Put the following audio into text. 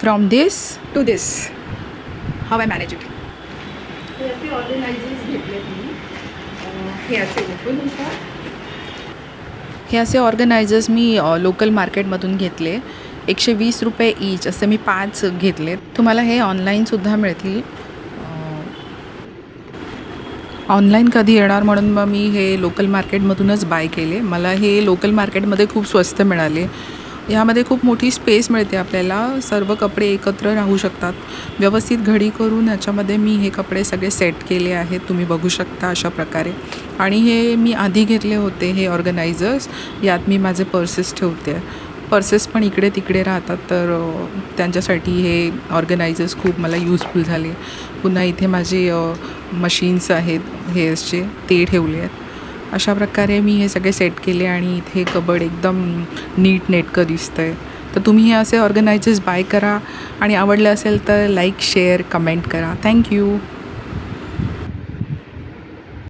From this to this, how I manage it. हे असे organisers घेतले मी. हे असे ओपन होतात. हे असे ऑर्गनायझर्स मी लोकल मार्केटमधून घेतले. 120 रुपये ईच असे मी 5 घेतले. तुम्हाला हे ऑनलाईनसुद्धा मिळतील. ऑनलाईन कधी येणार म्हणून मग मी हे लोकल मार्केटमधूनच बाय केले. मला हे लोकल मार्केटमध्ये खूप स्वस्त मिळाले. ह्यामध्ये खूप मोठी स्पेस मिळते आपल्याला. सर्व कपडे एकत्र राहू शकतात. व्यवस्थित घडी करून ह्याच्यामध्ये मी हे कपडे सगळे सेट केले आहेत. तुम्ही बघू शकता अशा प्रकारे. आणि हे मी आधी घेतले होते हे ऑर्गनायझर्स. यात मी माझे पर्सेस ठेवते. पर्सेस पण इकडे तिकडे राहतात, तर त्यांच्यासाठी हे ऑर्गनायझर्स खूप मला यूजफुल झाले. पुन्हा इथे माझे मशीन्स आहेत हेअर्सचे, ते ठेवले आहेत. अशा प्रकारे मी हे सगळे सेट केले आणि इथे कबड एकदम नीट नेटकं दिसतं आहे. तर तुम्ही हे असे ऑर्गनायझर्स बाय करा आणि आवडले असेल तर लाईक, शेअर, कमेंट करा. थँक्यू.